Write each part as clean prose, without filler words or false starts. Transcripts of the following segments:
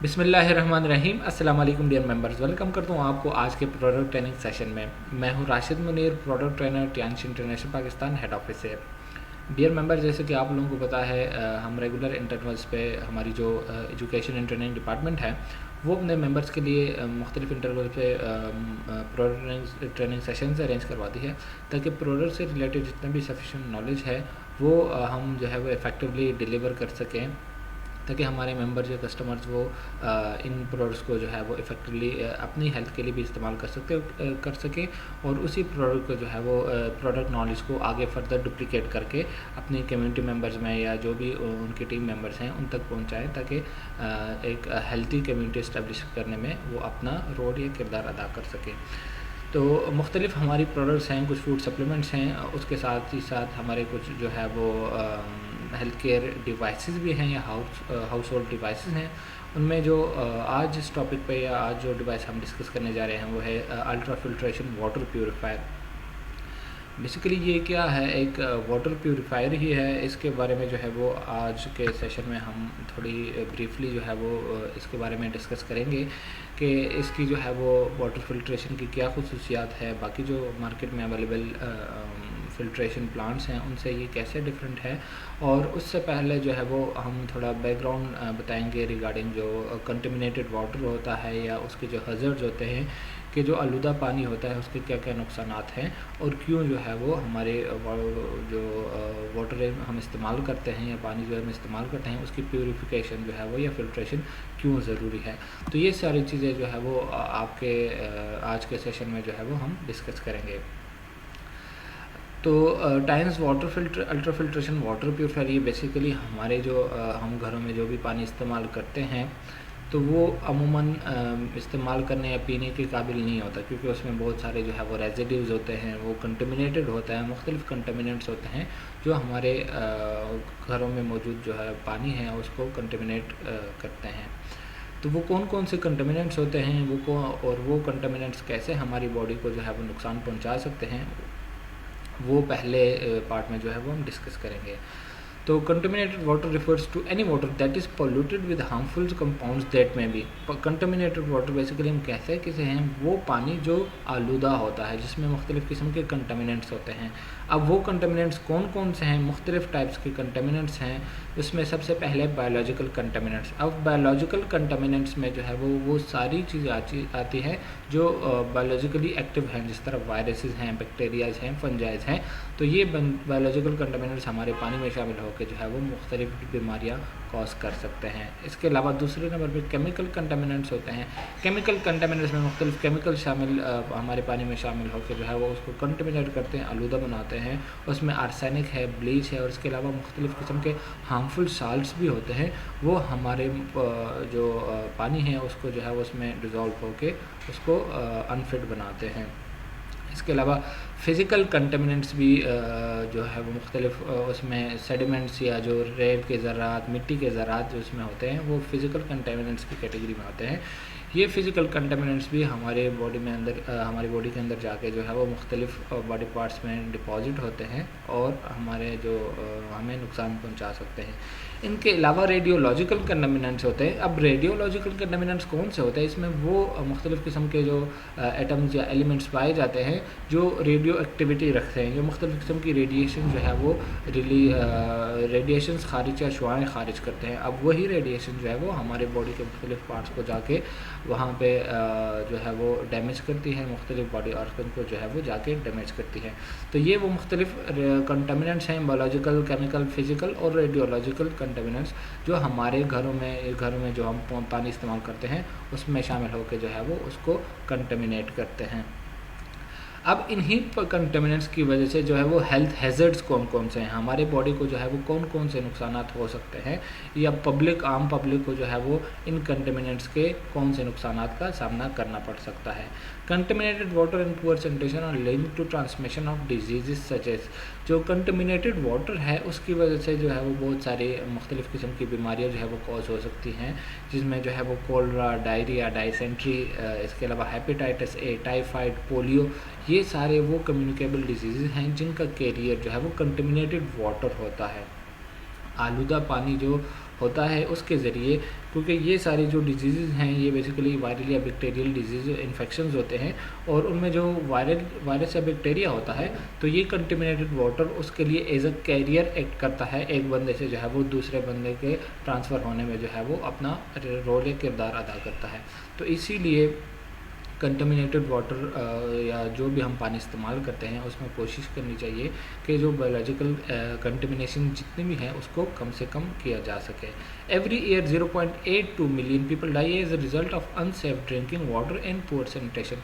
बिस्मिल्लाहिर्रहमानिर्रहीम। अस्सलाम वालेकुम डियर मेंबर्स, वेलकम करता हूँ आपको आज के प्रोडक्ट ट्रेनिंग सेशन में। मैं हूँ Rashid Munir, product trainer Tiens international Pakistan head office से। डियर मेंबर, जैसे कि आप लोगों को पता है हम रेगुलर इंटरवल्स पे हमारी जो एजुकेशन एंड ट्रेनिंग डिपार्टमेंट है वो अपने मेंबर्स के लिए मुख्तलिफ इंटरवल पे प्रोडक्ट ट्रेनिंग सेशंस अरेंज करवाती है ताकि प्रोडक्ट से रिलेटेड जितने भी सफिशेंट नॉलेज है वो हम जो है वो इफ़ेक्टिवली डिलीवर कर सकें, ताकि हमारे मेंबर जो कस्टमर्स वो इन प्रोडक्ट्स को जो है वो इफ़ेक्टिवली अपनी हेल्थ के लिए भी इस्तेमाल कर सकें और उसी प्रोडक्ट को जो है वो प्रोडक्ट नॉलेज को आगे फर्दर डुप्लिकेट करके अपनी कम्युनिटी मेंबर्स में या जो भी उनकी टीम मेंबर्स हैं उन तक पहुंचाएं, ताकि एक हेल्थी कम्युनिटी इस्टेब्लिश करने में वो अपना रोल या किरदार अदा कर सकें। तो मुख्तलिफ हमारी प्रोडक्ट्स हैं, कुछ फूड सप्लीमेंट्स हैं, उसके साथ ही साथ हमारे कुछ जो है वो हेल्थ केयर डिवाइसेस भी हैं या हाउस होल्ड डिवाइसेस हैं। उनमें जो आज इस टॉपिक पे या आज जो डिवाइस हम डिस्कस करने जा रहे हैं वो है ultra filtration water purifier. Basically ये क्या है, एक वाटर प्यूरीफायर ही है। इसके बारे में जो है वो आज के सेशन में हम थोड़ी ब्रीफली जो है वो इसके बारे में डिस्कस करेंगे कि इसकी जो है वो वाटर फिल्ट्रेशन की क्या खुसूसियात है, बाकी जो मार्केट में अवेलेबल फिल्ट्रेशन प्लांट्स हैं उनसे ये कैसे डिफरेंट है। और उससे पहले जो है वो हम थोड़ा बैकग्राउंड बताएंगे रिगार्डिंग जो कंटेमिनेटेड वाटर होता है या उसके जो हज़र्ड्स होते हैं कि जो आलूदा पानी होता है उसके क्या क्या नुकसानात हैं और क्यों जो है वो हमारे जो वाटर हम इस्तेमाल करते हैं या पानी जो हम इस्तेमाल करते हैं उसकी प्यूरिफिकेशन जो है वो या फिल्ट्रेशन क्यों ज़रूरी है। तो ये सारी चीज़ें जो है वो आपके आज के सेशन में जो है वो हम डिस्कस करेंगे। तो times water ultra filtration water purifier ये बेसिकली हमारे जो हम घरों में जो भी पानी इस्तेमाल करते हैं तो वो अमूमन इस्तेमाल करने या पीने के काबिल नहीं होता, क्योंकि उसमें बहुत सारे जो है वो रेजिड्यूज़ होते हैं, वो कंटेमिनेटेड होता है, मुख्तलिफ कंटेमिनेंट्स होते हैं जो हमारे घरों में मौजूद जो है पानी है उसको कंटेमिनेट करते हैं। तो वो कौन कौन से कंटेमिनेंट्स होते हैं और वो कंटेमिनेंट्स कैसे हमारी बॉडी को जो है वो नुकसान पहुँचा सकते हैं, वो पहले पार्ट में जो है वो हम डिस्कस करेंगे। तो contaminated water refers to any water that is polluted with harmful compounds that may be. Contaminated water basically हम कहते हैं किसे हैं, वो पानी जो आलूदा होता है जिसमें मुख्तलिफ़ किस्म के कंटेमिनेंट्स होते हैं। अब वो कंटेमिनेंट्स कौन कौन से हैं, मुख्तलिफ़ टाइप्स के कंटेमिनेंट्स हैं। उसमें सबसे पहले बायोलॉजिकल कंटेमिनेंट्स। अब बायोलॉजिकल कंटेमिनेंट्स में जो है वो सारी चीज़ें आती हैं जो बायोलॉजिकली एक्टिव हैं, जिस तरह वायरसेस हैं, बैक्टीरियाज हैं, फंजाइज हैं। तो ये बायोलॉजिकल कंटेमिनेंट्स हमारे पानी में शामिल होकर जो है वो मुख्तलिफ बीमारियाँ कॉज कर सकते हैं। इसके अलावा दूसरे नंबर पे केमिकल कंटेमिनेंट्स होते हैं। केमिकल कंटेमिनेंट्स में मुख्तलिफ केमिकल हमारे पानी में शामिल होकर जो है वो उसको कंटेमिनेट करते हैं, आलूदा बनाते हैं। उसमें आर्सेनिक है, ब्लीच है और इसके अलावा मुख्तलिफ किस्म के हार्मफुल साल्ट्स भी होते हैं। वो हमारे जो पानी है उसको जो है वो उसमें डिज़ोल्व होकर उसको अनफिट बनाते हैं। इसके अलावा फ़िज़िकल कंटेमिनेंट्स भी जो है वो मुख्तलिफ उसमें सेडिमेंट्स या जो रेत के ज़रात, मिट्टी के ज़रात जो उसमें होते हैं वो फ़िज़िकल कंटेमिनेंट्स की कैटेगरी में आते हैं। ये फ़िज़िकल कंटेमिनेंट्स भी हमारे बॉडी में हमारी बॉडी के अंदर जाके जो है वो मुख्तलिफ बॉडी पार्ट्स में डिपॉजिट होते हैं और हमारे जो हमें नुकसान पहुंचा सकते हैं। इनके अलावा रेडियोलॉजिकल कंटेमिनेंट्स होते हैं। अब रेडियोलॉजिकल कंटेमिनेंट्स कौन से होते हैं, इसमें वो मुख्तलिफ़ किस्म के जो एटम्स या एलिमेंट्स पाए जाते हैं जो रेडियो एक्टिविटी रखते हैं, जो मुख्तलिफ़ किस्म की रेडिएशन जो है वो रेडिएशंस खारिज या शुआएँ खारिज करते हैं। अब वही रेडिएशन जो है वो हमारे बॉडी के मुख्तलिफ पार्ट्स को जाके वहाँ पे जो है वो डैमेज करती है, मुख्तलिफ बॉडी ऑर्गन को जो है वो जाके डैमेज करती है। तो ये वो मुख्तलिफ कंटेमिनेंट्स हैं, बायोलॉजिकल, केमिकल, फिज़िकल और रेडियोलॉजिकल कंटेमिनेंट्स जो हमारे घरों में जो हम पानी इस्तेमाल करते हैं उसमें शामिल होकर जो है वो उसको कंटेमिनेट करते हैं। अब इन्हीं कंटेमिनेंट्स की वजह से जो है वो हेल्थ हैज़र्ड्स कौन कौन से हैं, हमारे बॉडी को जो है वो कौन कौन से नुकसानात हो सकते हैं या आम पब्लिक को जो है वो इन कंटेमिनेंट्स के कौन से नुकसानात का सामना करना पड़ सकता है। Contaminated water and poor sanitation are linked to transmission of disease such as. जो कंटेमिनेटेड वाटर है उसकी वजह से जो है वो बहुत सारी मुख्तलिफ़ किस्म की बीमारियाँ जो है वो कॉज हो सकती हैं, जिसमें जो है वो कोलरा, डायरिया, डायसेंट्री, इसके अलावा हेपेटाइटिस ए, टाइफाइड, पोलियो, ये सारे वो कम्युनिकेबल डिजीज़ हैं जिनका कैरियर जो है वो कंटेमिनेटेड वाटर होता है। आलूदा पानी जो होता है उसके ज़रिए, क्योंकि ये सारी जो डिजीज़ हैं ये बेसिकली वायरल या बैक्टीरियल डिजीज़ इन्फेक्शंस होते हैं, और उनमें जो वायरस या बैक्टीरिया होता है तो ये कंटेमिनेटेड वाटर उसके लिए एज अ कैरियर एक्ट करता है, एक बंदे से जो है वो दूसरे बंदे के ट्रांसफ़र होने में जो है वो अपना रोल या किरदार अदा करता है। तो इसीलिए कंटेमिनेटेड वाटर या जो भी हम पानी इस्तेमाल करते हैं उसमें कोशिश करनी चाहिए कि जो बायोलॉजिकल कंटेमिनेशन जितनी भी है उसको कम से कम किया जा सके। Every year 0.82 million people die as a result of unsafe drinking water and poor sanitation.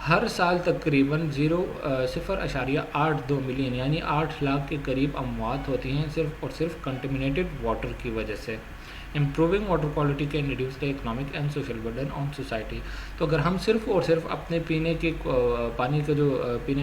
हर साल तकरीबन 0.82 मिलियन यानी 8 लाख के करीब अमवात होती हैं सिर्फ और सिर्फ कंटेमिनेटेड वाटर की वजह से। Improving water quality can reduce the economic and social burden on society. तो अगर हम सिर्फ और सिर्फ अपने पीने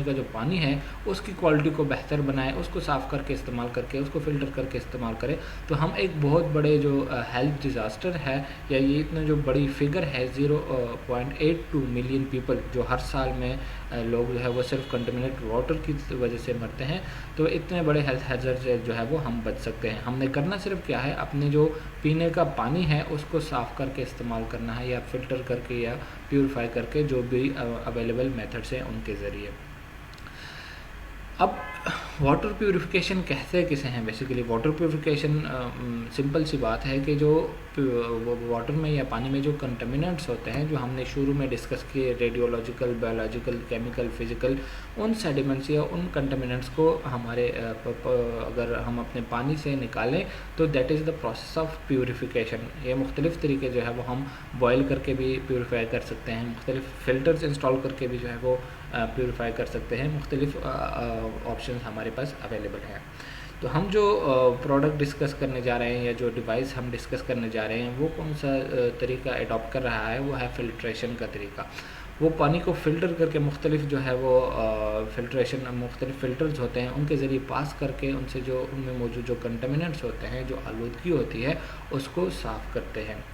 का जो पानी है उसकी क्वालिटी को बेहतर बनाएं, उसको साफ़ करके इस्तेमाल करके, उसको फ़िल्टर करके इस्तेमाल करें, तो हम एक बहुत बड़े जो हेल्थ डिज़ास्टर है या ये इतना जो बड़ी फिगर है 0.82 मिलियन पीपल जो हर साल में लोग जो है वो सिर्फ कंटेमिनेटेड वाटर की वजह से मरते हैं, तो इतने बड़े हेल्थ हैज़र्ड से जो है वो हम बच सकते हैं। हमने करना सिर्फ क्या है, अपने जो पीने का पानी है उसको साफ़ करके इस्तेमाल करना है, या फ़िल्टर करके या प्यूरिफाई करके, जो भी अवेलेबल मेथड्स हैं उनके ज़रिए। अब वाटर प्यूरिफिकेशन कहते किसे हैं? बेसिकली वाटर प्यूरिफिकेशन सिंपल सी बात है कि जो वाटर में या पानी में जो कंटेमिनेंट्स होते हैं जो हमने शुरू में डिस्कस किए, रेडियोलॉजिकल, बायोलॉजिकल, केमिकल, फिज़िकल, उन सेडिमेंट्स या उन कंटेमिनेंट्स को हमारे अगर हम अपने पानी से निकालें तो that is the process of purification. ये मुख्तलिफ़ तरीके जो है वो हम बॉयल करके भी प्यूरिफाई कर सकते हैं, मुख्तलिफ़ फ़िल्टर्स इंस्टॉल करके भी जो है वो प्यूरिफाई कर सकते हैं, मुख्तलिफ़ ऑप्शन हमारे पास अवेलेबल हैं। तो हम जो प्रोडक्ट डिस्कस करने जा रहे हैं या जो डिवाइस हम डिस्कस करने जा रहे हैं वो कौन सा तरीका अडॉप्ट कर रहा है, वो है फ़िल्ट्रेशन का तरीका। वो पानी को फ़िल्टर करके मुख्तलिफ़ जो है वो मुख्तलिफ़ फ़िल्टर्स होते हैं उनके ज़रिए पास करके उनसे जो उनमें मौजूद जो कंटेमिनेंट्स होते हैं, जो आलूदगी होती है, उसको साफ़ करते हैं।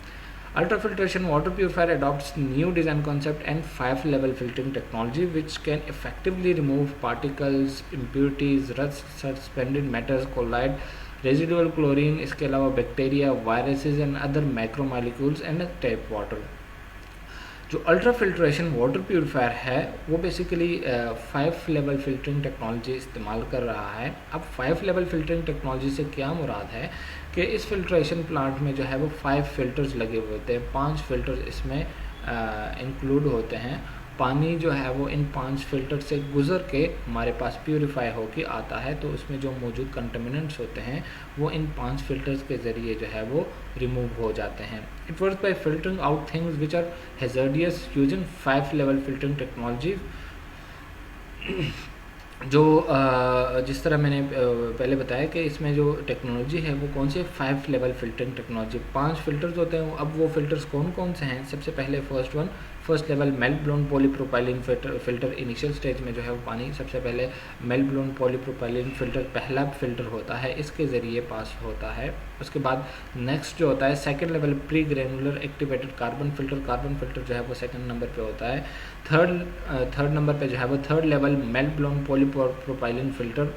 Ultrafiltration water purifier adopts new design concept and 5-level filtering technology which can effectively remove particles, impurities, rust, suspended matters, colloid, residual chlorine, इसके अलावा bacteria, viruses and other micromolecules and tap water. जो ultra filtration water purifier है वो basically 5 level filtering technology इस्तेमाल कर रहा है। अब 5 लेवल फिल्टरिंग टेक्नोलॉजी से क्या मुराद है कि इस फिल्ट्रेशन प्लांट में जो है वो 5 फिल्टर्स लगे हुए होते हैं, 5 फिल्टर्स इसमें इंक्लूड होते हैं। पानी जो है वो इन 5 फिल्टर से गुज़र के हमारे पास प्यूरिफाई होके आता है, तो उसमें जो मौजूद कंटेमिनेंट्स होते हैं वो इन 5 फिल्टर्स के ज़रिए जो है वो रिमूव हो जाते हैं। It works by filtering out things which are hazardous using 5 level filtering technology. जो जिस तरह मैंने पहले बताया कि इसमें जो टेक्नोलॉजी है वो कौन से 5 लेवल फिल्टरिंग टेक्नोलॉजी, 5 फिल्टर्स होते हैं। अब वो फिल्टर्स कौन कौन से हैं? सबसे पहले first level melt blown polypropylene filter. Initial stage में जो है वो पानी सबसे पहले मेल्ट ब्लोन पॉलीप्रोपाइलिन फिल्टर पहला फिल्टर होता है, इसके ज़रिए पास होता है। उसके बाद नेक्स्ट जो होता है second level pre granular activated carbon filter जो है वो सेकंड नंबर पे होता है। थर्ड नंबर पे जो है वो third level melt blown polypropylene filter.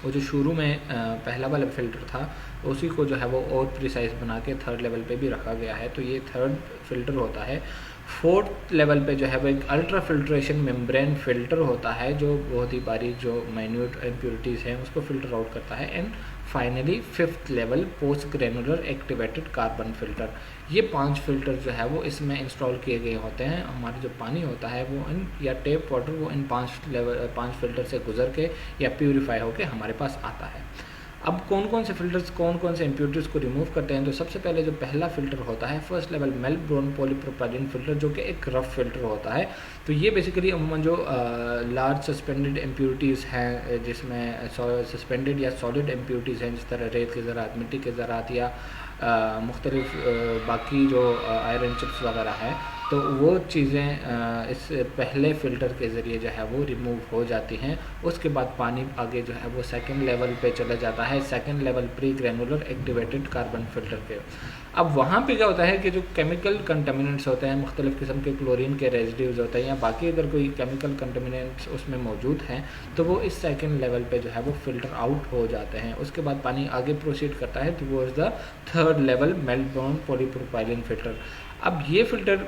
वो जो शुरू में पहला वाला फ़िल्टर था उसी को जो है वो और प्रिसाइज बना के थर्ड लेवल पे भी रखा गया है, तो ये थर्ड फिल्टर होता है। फोर्थ लेवल पे जो है वो एक अल्ट्रा फिल्ट्रेशन मेम्ब्रेन फ़िल्टर होता है जो बहुत ही बारीक जो माइन्यूट इम्प्योरिटीज़ हैं उसको फ़िल्टर आउट करता है। And finally fifth level post granular activated carbon filter. ये 5 फिल्टर जो है वो इसमें इंस्टॉल किए गए होते हैं। हमारा जो पानी होता है वो इन या टेप वाटर वो इन 5 फिल्टर से गुजर के या प्यूरिफाई होके हमारे पास आता है। अब कौन कौन से फ़िल्टर्स कौन कौन से इम्प्योरिटीज़ को रिमूव करते हैं? तो सबसे पहले जो पहला फ़िल्टर होता है first level melt blown polypropylene filter, जो कि एक रफ़ फ़िल्टर होता है। तो ये बेसिकली अमूमन जो लार्ज सस्पेंडेड इम्प्योरिटीज़ हैं, जिसमें सस्पेंडेड या सॉलिड इम्प्योरिटीज़ हैं, जिस तरह रेत के ज़रात, मिट्टी के ज़रात या मुख्तलिफ बाकी जो आयरन चिप्स वगैरह है, तो वो चीज़ें इस पहले फ़िल्टर के ज़रिए जो है वो रिमूव हो जाती हैं। उसके बाद पानी आगे जो है वो सेकंड लेवल पे चला जाता है, second level pre granular activated carbon filter के। अब वहाँ पे क्या होता है कि जो केमिकल कंटामिनेंट्स होते हैं, मुख्तलिफ़ किस्म के क्लोरीन के रेजिड्यूज़ होते हैं या बाकी अगर कोई केमिकल कंटामिनेंट्स उसमें मौजूद हैं, तो वो इस सेकंड लेवल पे जो है वो फ़िल्टर आउट हो जाते हैं। उसके बाद पानी आगे प्रोसीड करता है towards the third level meltblown polypropylene filter. अब ये फ़िल्टर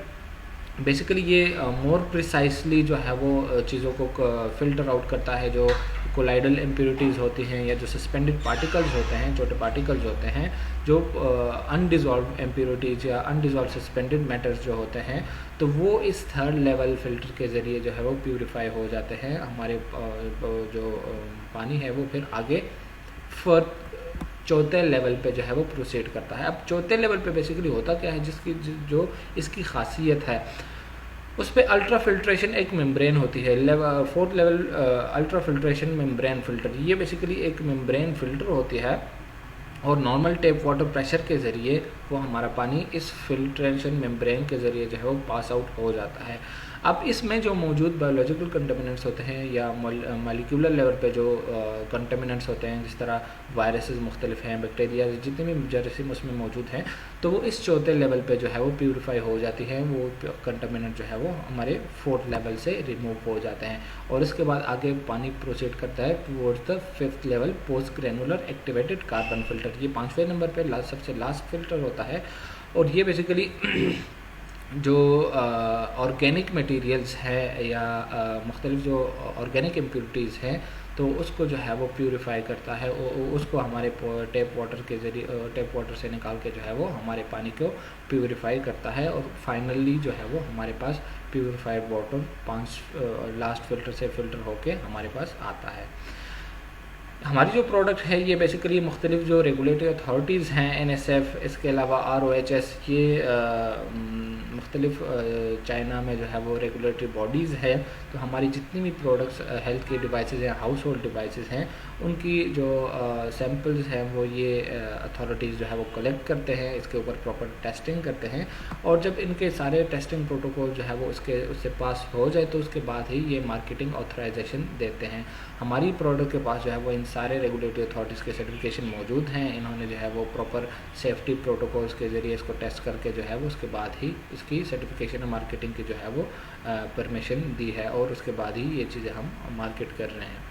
बेसिकली ये मोर प्रिसाइसली जो है वो चीज़ों को फ़िल्टर आउट करता है, जो कोलाइडल इम्प्योरिटीज़ होती हैं या जो सस्पेंडेड पार्टिकल्स होते हैं, छोटे पार्टिकल्स होते हैं, जो अनडिज़ोल्व इम्प्योरिटीज़ या अनडिज़ोल्व सस्पेंडेड मैटर्स जो होते हैं, तो वो इस थर्ड लेवल फ़िल्टर के ज़रिए जो है वो प्यूरिफाई हो जाते हैं। हमारे जो पानी है वो फिर आगे चौथे लेवल पे जो है वो प्रोसीड करता है। अब चौथे लेवल पे बेसिकली होता क्या है, जो इसकी खासियत है, उस पर अल्ट्रा फिल्ट्रेशन एक मेम्ब्रेन होती है। Fourth level ultra filtration membrane filter, ये बेसिकली एक मेम्ब्रेन फ़िल्टर होती है और नॉर्मल टेप वाटर प्रेशर के ज़रिए वो हमारा पानी इस फिल्ट्रेशन मेम्ब्रेन के ज़रिए जो है वो पास आउट हो जाता है। अब इसमें जो मौजूद बायोलॉजिकल कंटामिनेंट्स होते हैं या मॉलिक्यूलर लेवल पे जो कंटामिनेंट्स होते हैं, जिस तरह वायरसेस मुख्तलिफ हैं, बैक्टीरिया, जितने भी जरासीम उसमें मौजूद हैं, तो वो इस चौथे लेवल पे जो है वो प्यूरिफाई हो जाती है। वो कंटामिनेंट जो है वो हमारे फोर्थ लेवल से रिमूव हो जाते हैं और इसके बाद आगे पानी प्रोसीड करता है towards the fifth level post granular activated carbon filter. ये 5वें नंबर पर सबसे लास्ट फ़िल्टर होता है और ये बेसिकली जो ऑर्गेनिक मटेरियल्स है या मुख्तलिफ जो ऑर्गेनिक इम्प्योरिटीज़ हैं, तो उसको जो है वो प्यूरिफाई करता है। उसको हमारे टेप वाटर के ज़रिए टेप वाटर से निकाल के जो है वो हमारे पानी को प्यूरिफाई करता है और फाइनली जो है वो हमारे पास प्यूरिफाइड वाटर 5 लास्ट फ़िल्टर से फ़िल्टर होके हमारे पास आता है। हमारी जो प्रोडक्ट है ये बेसिकली मुख्तलिफ जो रेगुलेटरी अथॉरिटीज़ हैं, NSF, इसके अलावा ROHS, ये मुख्तलिफ चाइना में जो है वो रेगुलेटरी बॉडीज़ है। तो हमारी जितनी भी प्रोडक्ट्स हेल्थ के डिवाइसेस या हाउस होल्ड डिवाइसेस हैं, उनकी जो सैम्पल्स हैं वो ये अथॉरिटीज़ जो है वो कलेक्ट करते हैं, इसके ऊपर प्रॉपर टेस्टिंग करते हैं और जब इनके सारे टेस्टिंग प्रोटोकॉल जो है वो उससे पास हो जाए तो उसके बाद ही ये मार्केटिंग ऑथराइजेशन देते हैं। हमारी प्रोडक्ट के पास जो है वो इन सारे रेगुलेटरी अथॉरिटीज़ के सर्टिफिकेशन मौजूद हैं। इन्होंने जो है वो प्रॉपर सेफ्टी प्रोटोकॉल्स के ज़रिए इसको टेस्ट करके जो है वो उसके बाद ही इसकी सर्टिफिकेशन और मार्केटिंग की जो है वो परमिशन दी है और उसके बाद ही ये चीज़ें हम मार्केट कर रहे हैं।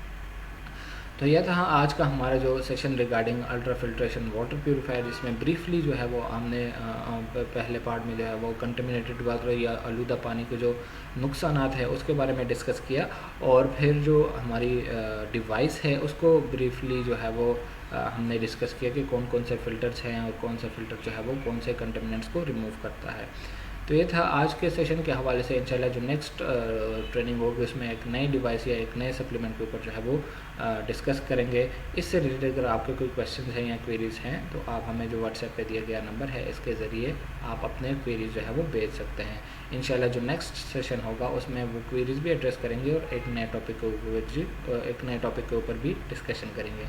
तो यह था आज का हमारा जो session regarding ultra filtration water purifier, जिसमें ब्रीफली जो है वो हमने पहले पार्ट में जो है वो कंटेमिनेटेड वाटर या आलूदा पानी के जो नुकसानात है उसके बारे में डिस्कस किया और फिर जो हमारी डिवाइस है उसको ब्रीफली जो है वो हमने डिस्कस किया कि कौन कौन से फ़िल्टर्स हैं और कौन सा फ़िल्टर जो है वो कौन से कंटेमिनेंट्स को रिमूव करता है। तो ये था आज के सेशन के हवाले से। इंशाल्लाह जो नेक्स्ट ट्रेनिंग होगी उसमें एक नई डिवाइस या एक नए सप्लीमेंट के ऊपर जो है वो डिस्कस करेंगे। इससे रिलेटेड अगर आपके कोई क्वेश्चन हैं या क्वेरीज़ हैं तो आप हमें जो व्हाट्सएप पे दिया गया नंबर है इसके ज़रिए आप अपने क्वेरीज़ जो है वो भेज सकते हैं। इंशाल्लाह जो नेक्स्ट सेशन होगा उसमें वो क्वेरीज़ भी एड्रेस करेंगे और एक नए टॉपिक के ऊपर भी डिस्कशन करेंगे।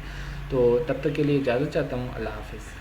तो तब तक के लिए इजाज़त चाहता हूँ। अल्लाह हाफ़िज़।